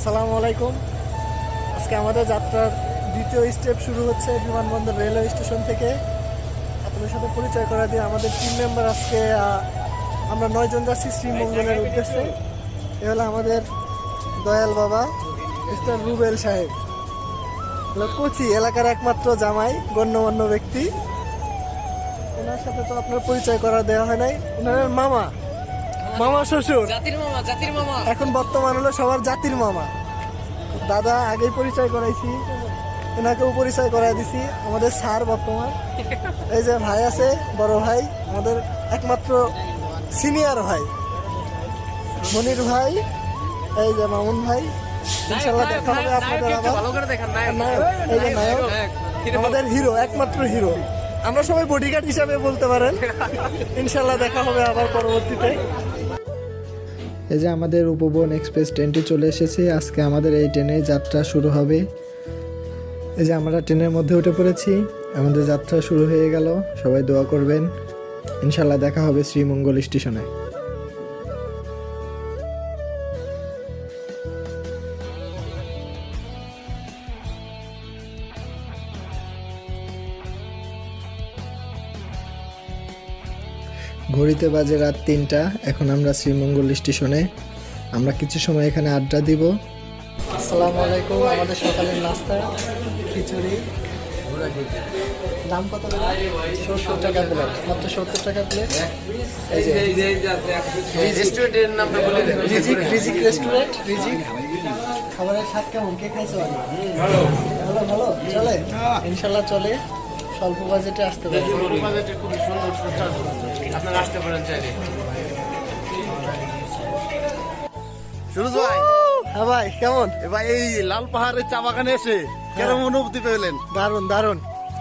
আসসালামু আলাইকুম। আজকে আমাদের যাত্রার দ্বিতীয় স্টেপ শুরু হচ্ছে বিমানবন্দর রেলওয়ে স্টেশন থেকে। আপনাদের সাথে পরিচয় করা দিয়ে আমাদের টিম মেম্বার আজকে আমরা 9 জন যাচ্ছি শ্রীমঙ্গলের উদ্দেশ্যে। এ হলো আমাদের দয়াল বাবা মিস্টার রুবেল সাহেব, কোচি এলাকার একমাত্র জামাই, গণ্যমান্য ব্যক্তি। ওনার সাথে তো আপনার পরিচয় করা দেওয়া হয় নাই। ওনার মামা শ্বশুর, জাতির মামা এখন বর্তমান হলো সবার জাতির মামা। দাদা আগেই পরিচয় করাইছি, ওনাকেও পরিচয় করাই দিছি। আমাদের স্যার বর্তমান, এই যে ভাই আছে, বড় ভাই, আমাদের একমাত্র সিনিয়র ভাই মনির ভাই, এই যে মামুন ভাই। ইনশাল্লাহ দেখা হবে আপনাদের আবার। নায়ক, এই যে নায়ক, আমাদের হিরো, একমাত্র হিরো। আমরা সবাই বডিগার্ড হিসাবে বলতে পারেন। ইনশাল্লাহ দেখা হবে আবার পরবর্তীতে। এই যে আমাদের উপবন এক্সপ্রেস ট্রেনটি চলে এসেছে। আজকে আমাদের এই ট্রেনে যাত্রা শুরু হবে। এই যে আমরা ট্রেনের মধ্যে উঠে পড়েছি, আমাদের যাত্রা শুরু হয়ে গেল। সবাই দোয়া করবেন, ইনশাল্লাহ দেখা হবে শ্রীমঙ্গল স্টেশনে। ঘড়িতে বাজে রাত 3টা। এখন আমরা শ্রীমঙ্গল স্টেশনে। আমরা কিছু সময় এখানে আড্ডা দিব। আসসালামু আলাইকুম। আমাদের সকালের নাস্তা খিচুড়ি। দাম কত? 70 টাকা প্লেট, মাত্র 70 টাকা প্লেট। রেস্টুরেন্টের নামটা বলে দেন। রিজিক রেস্টুরেন্ট। রিজিক খাবারের স্বাদ কেমন? কে খাইছো? ভালো ভালো চলে, ইনশাল্লাহ চলে। স্বল্প বাজেটে আসতে পারে। বাজেটে খুব সুন্দর আপনারা আসতে পারেন চাইলে। সুরজ ভাই, হ্যাঁ ভাই, কেমন? এবার এই লাল পাহাড়ের চা বাগানে এসে কেরম অনুভূতি পেলেন? দারুন দারুন।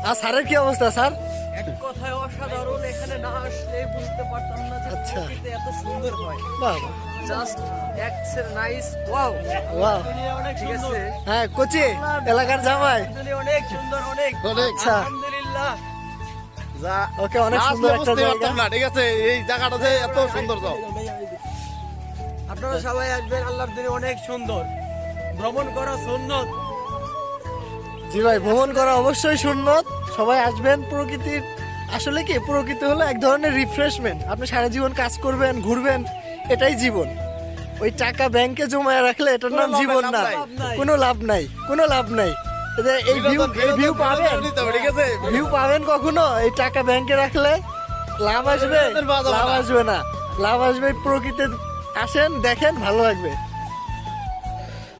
আর স্যারের কি অবস্থা স্যার? এক কথায় অসাধারণ। এখানে না আসলে বুঝতে পারতাম না যে আচ্ছা। প্রকৃতি এত সুন্দর হয়। বাহ, জাস্ট এক্সের নাইস। Wow wow. দুনিয়া অনেক ঠিক আছে। সুন্দর। হ্যাঁ, কোচি এলাকার জামাই। দুনিয়া অনেক সুন্দর, অনেক অনেক। আচ্ছা, আলহামদুলিল্লাহ। যা ওকে, অনেক না সুন্দর আসলে একটা বুঝতে জায়গা। পারতাম না, ঠিক আছে? এই জায়গাটা যে এত সুন্দর যাও। আপনারা সবাই আসবেন, আল্লাহর দিনে অনেক সুন্দর। ভ্রমণ করা সুন্নত। জি ভাই, ভ্রমণ করা অবশ্যই সুন্নত। সবাই আসবেন। প্রকৃতির আসলে কি, প্রকৃতি হলো এক ধরনের রিফ্রেশমেন্ট। আপনি সারা জীবন কাজ করবেন, ঘুরবেন, এটাই জীবন। ওই টাকা ব্যাংকে জমায় রাখলে এটার নাম জীবন না। কোনো লাভ নাই, কোনো লাভ নাই। এই ভিউ পাবেন, ঠিক আছে? ভিউ পাবেন কখনো? এই টাকা ব্যাংকে রাখলে লাভ আসবে? লাভ আসবে না। লাভ আসবে প্রকৃতির। আসেন, দেখেন, ভালো লাগবে।